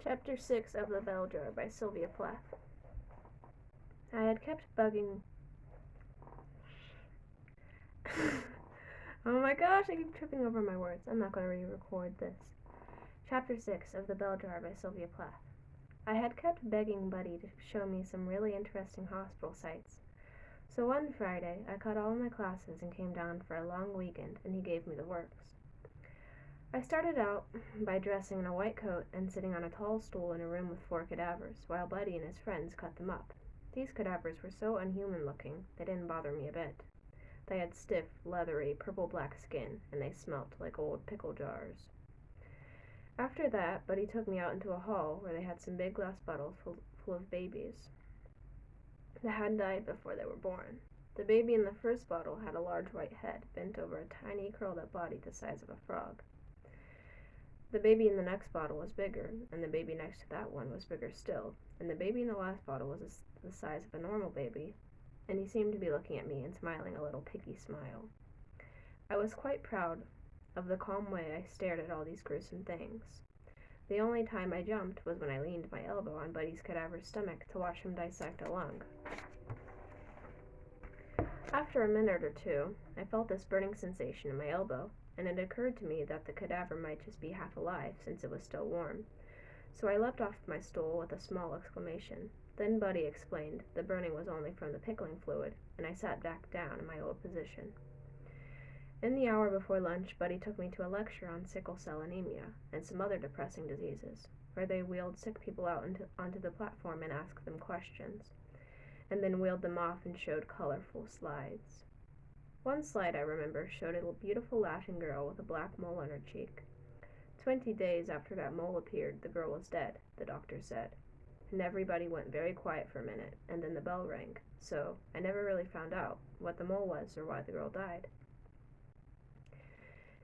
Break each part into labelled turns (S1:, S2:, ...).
S1: Chapter 6 of The Bell Jar by Sylvia Plath. I had kept bugging. Oh my gosh, I keep tripping over my words. I'm not going to re-record this. Chapter 6 of The Bell Jar by Sylvia Plath. I had kept begging Buddy to show me some really interesting hospital sites. So one Friday, I cut all my classes and came down for a long weekend, and he gave me the works. I started out by dressing in a white coat and sitting on a tall stool in a room with 4 cadavers, while Buddy and his friends cut them up. These cadavers were so unhuman-looking, they didn't bother me a bit. They had stiff, leathery, purple-black skin, and they smelt like old pickle jars. After that, Buddy took me out into a hall where they had some big glass bottles full of babies that had died before they were born. The baby in the first bottle had a large white head bent over a tiny, curled-up body the size of a frog. The baby in the next bottle was bigger, and the baby next to that one was bigger still, and the baby in the last bottle was the size of a normal baby, and he seemed to be looking at me and smiling a little picky smile. I was quite proud of the calm way I stared at all these gruesome things. The only time I jumped was when I leaned my elbow on Buddy's cadaver's stomach to watch him dissect a lung. After a minute or two, I felt this burning sensation in my elbow, and it occurred to me that the cadaver might just be half alive since it was still warm. So I leapt off my stool with a small exclamation. Then Buddy explained the burning was only from the pickling fluid, and I sat back down in my old position. In the hour before lunch, Buddy took me to a lecture on sickle cell anemia and some other depressing diseases, where they wheeled sick people out onto the platform and asked them questions, and then wheeled them off and showed colorful slides. One slide, I remember, showed a beautiful laughing girl with a black mole on her cheek. 20 days after that mole appeared, the girl was dead, the doctor said. And everybody went very quiet for a minute, and then the bell rang, so I never really found out what the mole was or why the girl died.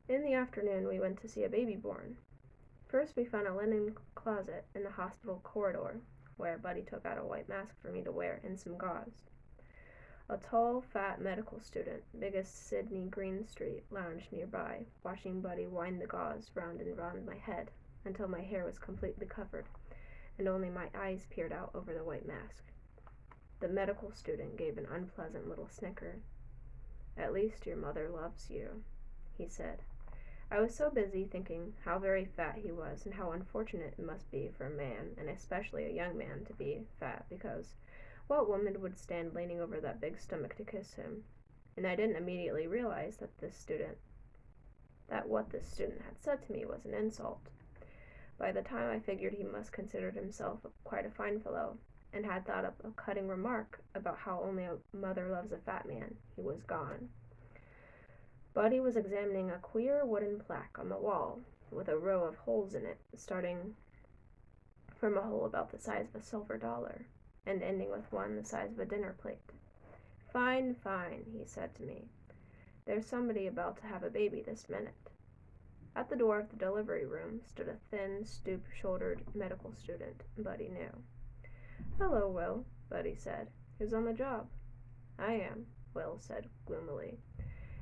S1: In the afternoon, we went to see a baby born. First, we found a linen closet in the hospital corridor, where Buddy took out a white mask for me to wear and some gauze. A tall, fat medical student, big as Sydney Greenstreet, lounged nearby, watching Buddy wind the gauze round and round my head until my hair was completely covered, and only my eyes peered out over the white mask. The medical student gave an unpleasant little snicker. "At least your mother loves you," he said. I was so busy thinking how very fat he was and how unfortunate it must be for a man, and especially a young man, to be fat, because what woman would stand leaning over that big stomach to kiss him? And I didn't immediately realize that what this student had said to me was an insult. By the time I figured he must consider himself quite a fine fellow, and had thought up a cutting remark about how only a mother loves a fat man, he was gone. Buddy was examining a queer wooden plaque on the wall, with a row of holes in it, starting from a hole about the size of a silver dollar, and ending with one the size of a dinner plate. "Fine, fine," he said to me. "There's somebody about to have a baby this minute." At the door of the delivery room stood a thin, stoop-shouldered medical student Buddy knew. "Hello, Will," Buddy said. "Who's on the job?" "I am," Will said gloomily,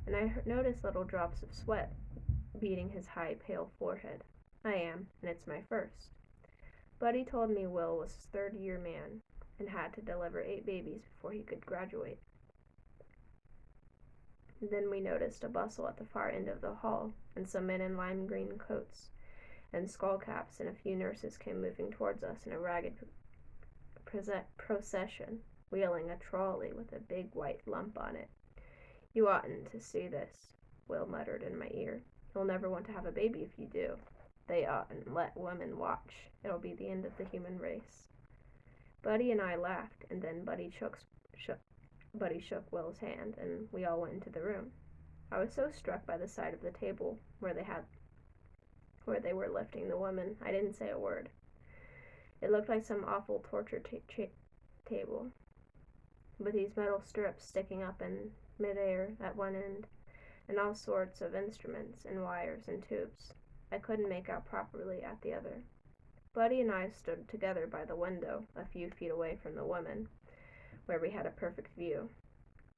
S1: and I noticed little drops of sweat beading his high, pale forehead. "I am, and it's my first." Buddy told me Will was a third-year man and had to deliver 8 babies before he could graduate. Then we noticed a bustle at the far end of the hall, and some men in lime green coats and skull caps and a few nurses came moving towards us in a ragged procession, wheeling a trolley with a big white lump on it. "You oughtn't to see this," Will muttered in my ear. "You'll never want to have a baby if you do. They oughtn't let women watch. It'll be the end of the human race." Buddy and I laughed, and then Buddy shook Will's hand, and we all went into the room. I was so struck by the side of the table where they were lifting the woman, I didn't say a word. It looked like some awful torture table, with these metal strips sticking up in midair at one end, and all sorts of instruments and wires and tubes. I couldn't make out properly at the other. Buddy and I stood together by the window, a few feet away from the woman, where we had a perfect view.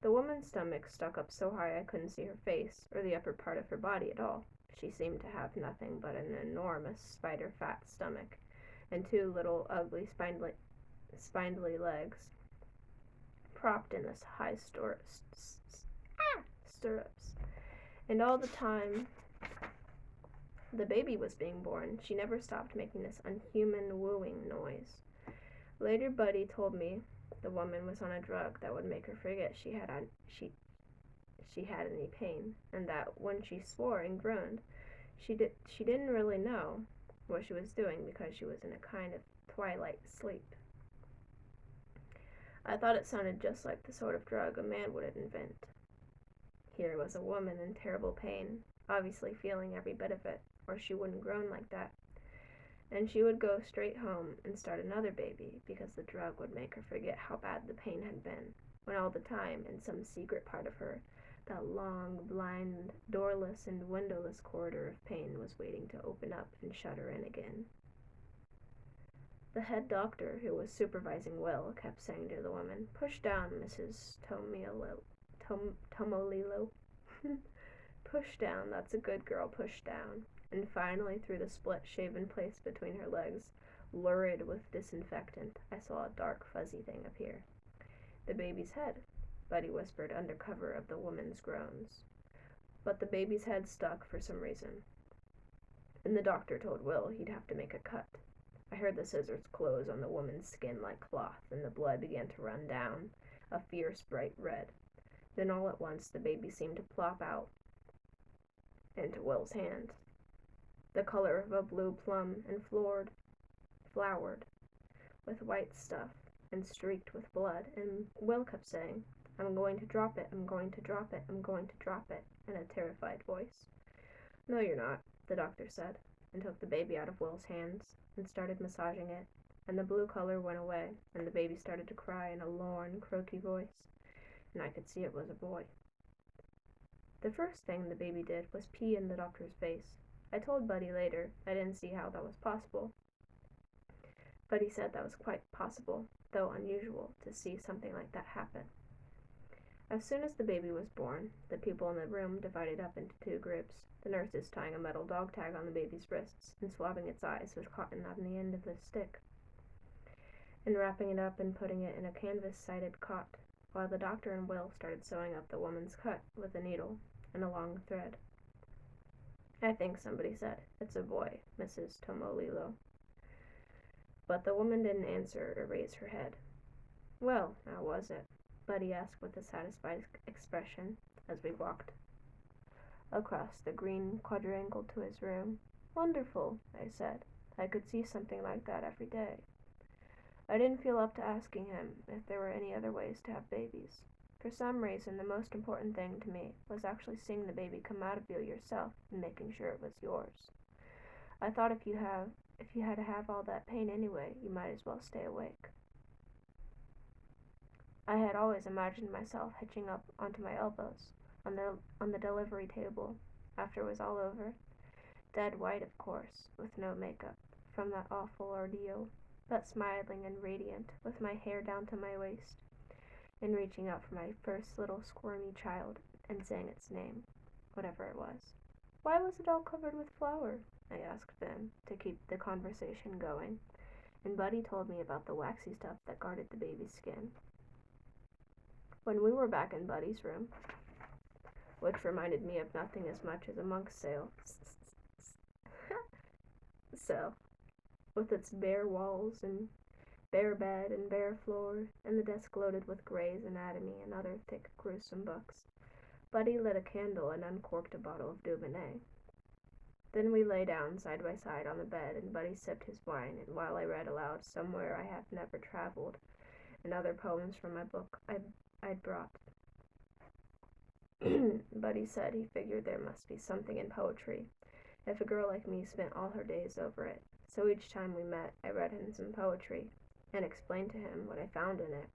S1: The woman's stomach stuck up so high I couldn't see her face or the upper part of her body at all. She seemed to have nothing but an enormous spider-fat stomach and two little ugly spindly legs propped in this high stirrups. And all the time the baby was being born, she never stopped making this unhuman wooing noise. Later, Buddy told me the woman was on a drug that would make her forget she had any pain, and that when she swore and groaned, she didn't really know what she was doing because she was in a kind of twilight sleep. I thought it sounded just like the sort of drug a man would invent. Here was a woman in terrible pain, obviously feeling every bit of it, or she wouldn't groan like that. And she would go straight home and start another baby because the drug would make her forget how bad the pain had been, when all the time, in some secret part of her, that long, blind, doorless and windowless corridor of pain was waiting to open up and shut her in again. The head doctor, who was supervising Will, kept saying to the woman, "Push down, Mrs. Tomolilo. Push down, that's a good girl, push down." And finally, through the split shaven place between her legs, lurid with disinfectant, I saw a dark, fuzzy thing appear. "The baby's head," Buddy whispered under cover of the woman's groans. But the baby's head stuck for some reason, and the doctor told Will he'd have to make a cut. I heard the scissors close on the woman's skin like cloth, and the blood began to run down, a fierce bright red. Then all at once the baby seemed to plop out into Will's hand, the color of a blue plum and flowered with white stuff and streaked with blood, and Will kept saying, "I'm going to drop it, I'm going to drop it, I'm going to drop it," in a terrified voice. "No, you're not," the doctor said, and took the baby out of Will's hands and started massaging it, and the blue color went away, and the baby started to cry in a lorn, croaky voice, and I could see it was a boy. The first thing the baby did was pee in the doctor's face. I told Buddy later I didn't see how that was possible, but he said that was quite possible, though unusual, to see something like that happen. As soon as the baby was born, the people in the room divided up into two groups, the nurses tying a metal dog tag on the baby's wrists and swabbing its eyes with cotton on the end of the stick, and wrapping it up and putting it in a canvas-sided cot, while the doctor and Will started sewing up the woman's cut with a needle and a long thread. "I think," somebody said, "it's a boy, Mrs. Tomolilo." But the woman didn't answer or raise her head. "Well, how was it?" Buddy asked with a satisfied expression as we walked across the green quadrangle to his room. "Wonderful," I said. I could see something like that every day. I didn't feel up to asking him if there were any other ways to have babies. For some reason, the most important thing to me was actually seeing the baby come out of you yourself and making sure it was yours. I thought if you had to have all that pain anyway, you might as well stay awake. I had always imagined myself hitching up onto my elbows on the delivery table after it was all over, dead white, of course, with no makeup from that awful ordeal, but smiling and radiant, with my hair down to my waist, and reaching out for my first little squirmy child and saying its name, whatever it was. "Why was it all covered with flour?" I asked them to keep the conversation going, and Buddy told me about the waxy stuff that guarded the baby's skin. When we were back in Buddy's room, which reminded me of nothing as much as a monk's cell, with its bare walls and bare bed and bare floor, and the desk loaded with Gray's Anatomy and other thick, gruesome books, Buddy lit a candle and uncorked a bottle of Dubonnet. Then we lay down side by side on the bed, and Buddy sipped his wine, and while I read aloud "Somewhere I Have Never Traveled" and other poems from my book I'd brought. Buddy said he figured there must be something in poetry if a girl like me spent all her days over it, so each time we met I read him some poetry and explained to him what I found in it.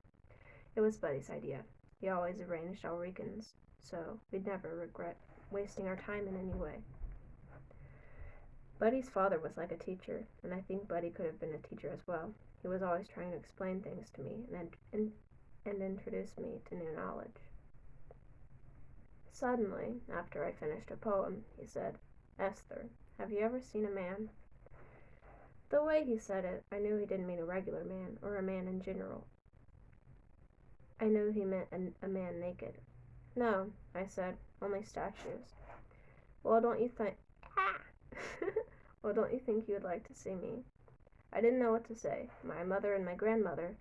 S1: It was Buddy's idea. He always arranged our weekends, so we'd never regret wasting our time in any way. Buddy's father was like a teacher, and I think Buddy could have been a teacher as well. He was always trying to explain things to me and introduce me to new knowledge. Suddenly, after I finished a poem, he said, Esther, have you ever seen a man? The way he said it, I knew he didn't mean a regular man, or a man in general. I knew he meant a man naked. No, I said, only statues. Well, don't you think... Ah! Well, don't you think you would like to see me? I didn't know what to say. My mother and my grandmother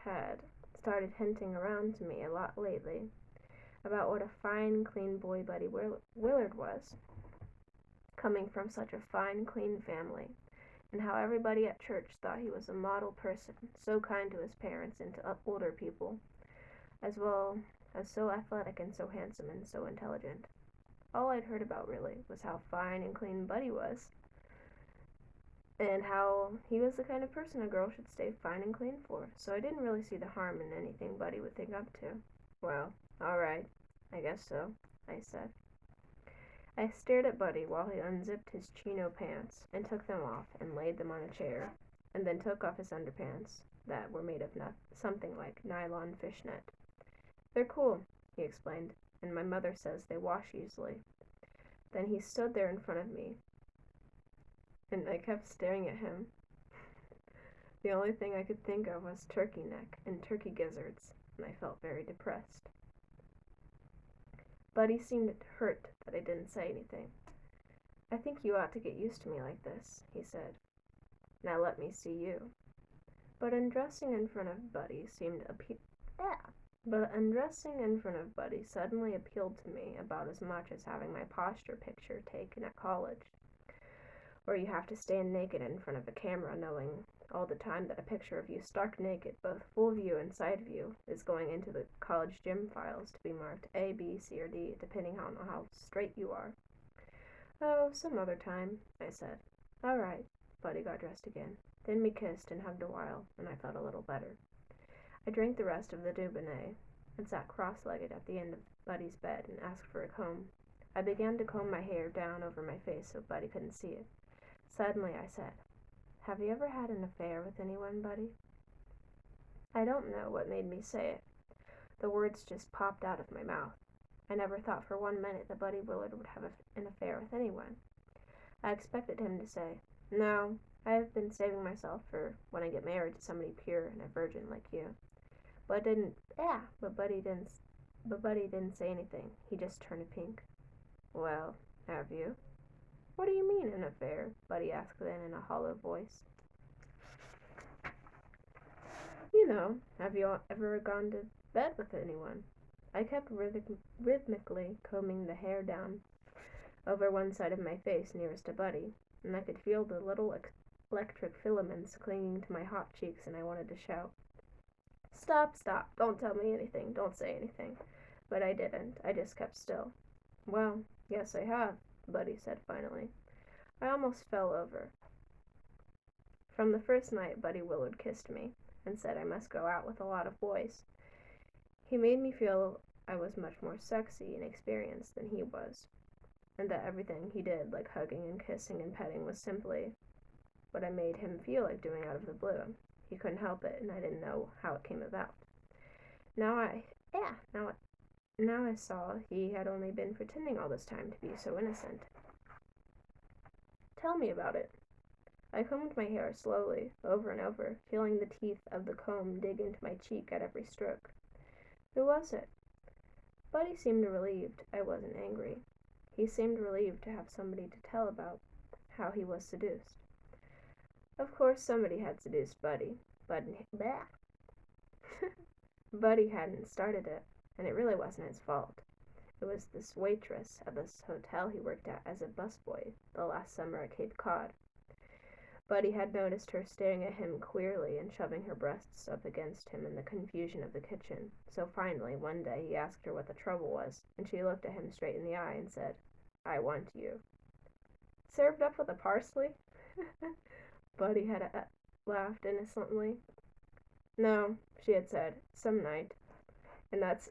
S1: had started hinting around to me a lot lately about what a fine, clean boy Buddy Willard was, coming from such a fine, clean family, and how everybody at church thought he was a model person, so kind to his parents and to older people, as well as so athletic and so handsome and so intelligent. All I'd heard about, really, was how fine and clean Buddy was, and how he was the kind of person a girl should stay fine and clean for, so I didn't really see the harm in anything Buddy would think up to. Well, all right, I guess so, I said. I stared at Buddy while he unzipped his chino pants and took them off and laid them on a chair, and then took off his underpants that were made of something like nylon fishnet. They're cool, he explained, and my mother says they wash easily. Then he stood there in front of me, and I kept staring at him. The only thing I could think of was turkey neck and turkey gizzards, and I felt very depressed. Buddy seemed hurt that I didn't say anything. I think you ought to get used to me like this, he said. Now let me see you. But undressing in front of Buddy suddenly appealed to me about as much as having my posture picture taken at college, where you have to stand naked in front of a camera knowing all the time that a picture of you stark naked, both full view and side view, is going into the college gym files to be marked A, B, C, or D, depending on how straight you are. Oh, some other time, I said. All right. Buddy got dressed again. Then we kissed and hugged a while, and I felt a little better. I drank the rest of the Dubonnet and sat cross-legged at the end of Buddy's bed and asked for a comb. I began to comb my hair down over my face so Buddy couldn't see it. Suddenly I said, Have you ever had an affair with anyone, Buddy? I don't know what made me say it. The words just popped out of my mouth. I never thought for 1 minute that Buddy Willard would have an affair with anyone. I expected him to say, No, I have been saving myself for when I get married to somebody pure and a virgin like you. But Buddy didn't say anything. He just turned pink. Well, have you? What do you mean, an affair? Buddy asked then in a hollow voice. You know, have you ever gone to bed with anyone? I kept rhythmically combing the hair down over one side of my face nearest to Buddy, and I could feel the little electric filaments clinging to my hot cheeks, and I wanted to shout, Stop, don't tell me anything, don't say anything. But I didn't, I just kept still. Well, yes I have, Buddy said finally. I almost fell over. From the first night, Buddy Willard kissed me and said I must go out with a lot of boys. He made me feel I was much more sexy and experienced than he was, and that everything he did, like hugging and kissing and petting, was simply what I made him feel like doing out of the blue. He couldn't help it, and I didn't know how it came about. Now I saw he had only been pretending all this time to be so innocent. Tell me about it. I combed my hair slowly, over and over, feeling the teeth of the comb dig into my cheek at every stroke. Who was it? Buddy seemed relieved I wasn't angry. He seemed relieved to have somebody to tell about how he was seduced. Of course somebody had seduced Buddy, but Buddy hadn't started it, and it really wasn't his fault. It was this waitress at this hotel he worked at as a busboy the last summer at Cape Cod. Buddy had noticed her staring at him queerly and shoving her breasts up against him in the confusion of the kitchen, so finally one day he asked her what the trouble was, and she looked at him straight in the eye and said, I want you. Served up with a parsley? Buddy had laughed innocently. No, she had said, some night. And that's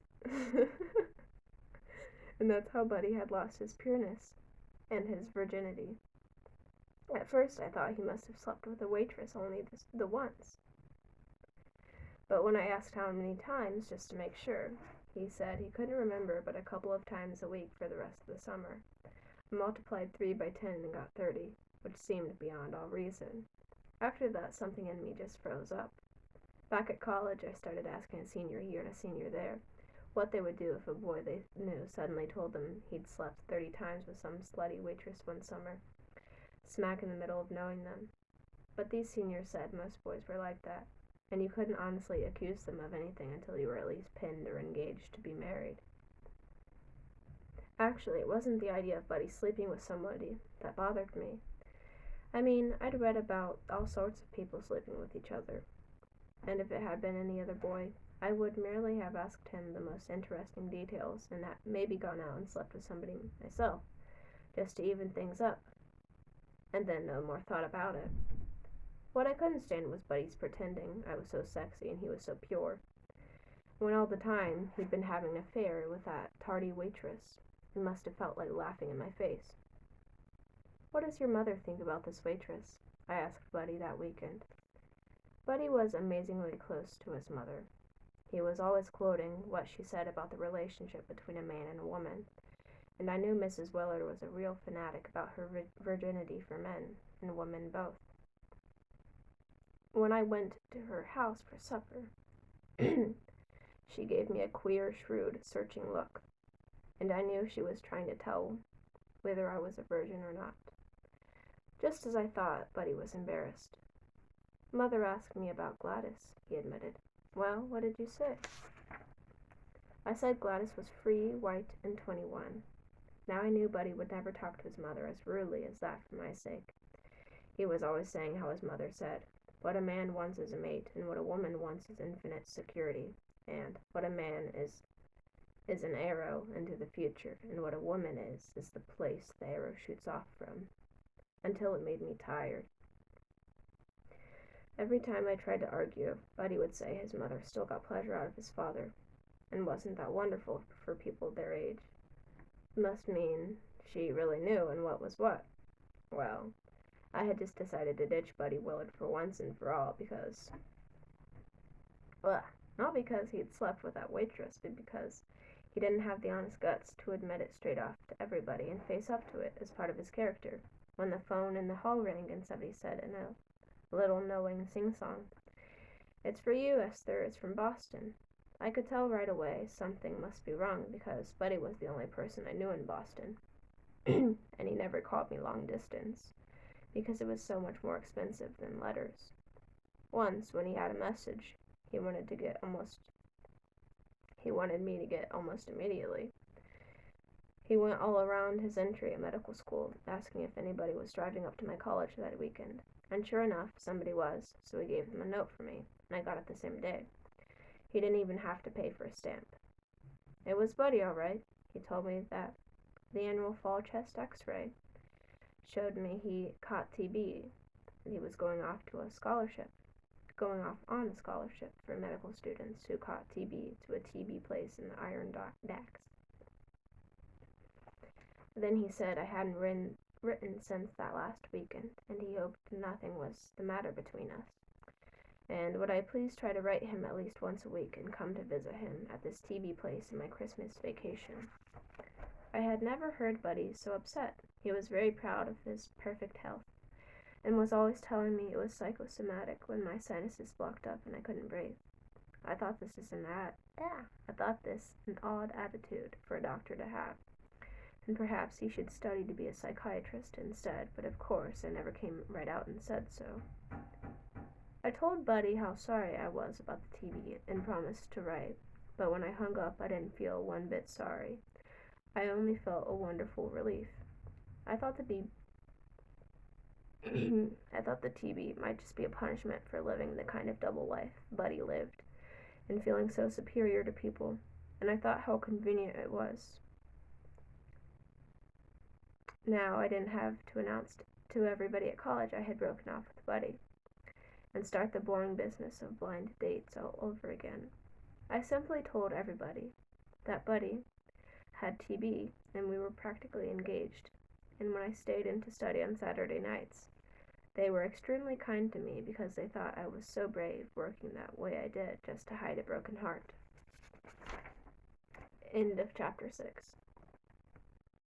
S1: and that's how Buddy had lost his pureness and his virginity. At first I thought he must have slept with a waitress only the once. But when I asked how many times, just to make sure, He said he couldn't remember but a couple of times a week for the rest of the summer. I multiplied 3 by 10 and got 30, which seemed beyond all reason. After that, something in me just froze up. Back at college, I started asking a senior here and a senior there what they would do if a boy they knew suddenly told them he'd slept 30 times with some slutty waitress one summer, smack in the middle of knowing them. But these seniors said most boys were like that, and you couldn't honestly accuse them of anything until you were at least pinned or engaged to be married. Actually, it wasn't the idea of Buddy sleeping with somebody that bothered me. I mean, I'd read about all sorts of people sleeping with each other, and if it had been any other boy, I would merely have asked him the most interesting details and maybe gone out and slept with somebody myself, just to even things up, and then no more thought about it. What I couldn't stand was Buddy's pretending I was so sexy and he was so pure, when all the time he'd been having an affair with that tardy waitress. It must have felt like laughing in my face. "What does your mother think about this waitress?" I asked Buddy that weekend. Buddy was amazingly close to his mother. He was always quoting what she said about the relationship between a man and a woman, and I knew Mrs. Willard was a real fanatic about her virginity for men and women both. When I went to her house for supper, she gave me a queer, shrewd, searching look, and I knew she was trying to tell whether I was a virgin or not. Just as I thought, Buddy was embarrassed. "Mother asked me about Gladys," he admitted. "Well, what did you say?" I said Gladys was free, white, and 21. Now I knew Buddy would never talk to his mother as rudely as that for my sake. He was always saying how his mother said, "What a man wants is a mate, and what a woman wants is infinite security, and what a man is an arrow into the future, and what a woman is the place the arrow shoots off from," until it made me tired. Every time I tried to argue, Buddy would say his mother still got pleasure out of his father, and wasn't that wonderful for people their age. It must mean she really knew and what was what. Well, I had just decided to ditch Buddy Willard for once and for all because, not because he'd slept with that waitress, but because he didn't have the honest guts to admit it straight off to everybody and face up to it as part of his character. When the phone in the hall rang and somebody said in a little knowing sing-song, "It's for you, Esther, it's from Boston," I could tell right away something must be wrong because Buddy was the only person I knew in Boston, and he never called me long distance because it was so much more expensive than letters. Once, when he had a message he wanted me to get almost immediately, he went all around his entry at medical school asking if anybody was driving up to my college that weekend, and sure enough, somebody was, so he gave him a note for me, and I got it the same day. He didn't even have to pay for a stamp. It was Buddy, all right. He told me that the annual fall chest x-ray showed me he caught TB, and he was going off on a scholarship for medical students who caught TB to a TB place in the Iron Docks. Then he said I hadn't written since that last weekend, and he hoped nothing was the matter between us. And would I please try to write him at least once a week and come to visit him at this TB place in my Christmas vacation? I had never heard Buddy so upset. He was very proud of his perfect health, and was always telling me it was psychosomatic when my sinuses blocked up and I couldn't breathe. I thought this an odd attitude for a doctor to have, and perhaps he should study to be a psychiatrist instead, but of course I never came right out and said so. I told Buddy how sorry I was about the TB and promised to write, but when I hung up I didn't feel one bit sorry. I only felt a wonderful relief. I thought the TB might just be a punishment for living the kind of double life Buddy lived, and feeling so superior to people, and I thought how convenient it was. Now I didn't have to announce to everybody at college I had broken off with Buddy, and start the boring business of blind dates all over again. I simply told everybody that Buddy had TB and we were practically engaged, and when I stayed in to study on Saturday nights, they were extremely kind to me because they thought I was so brave working that way I did just to hide a broken heart. End of chapter 6.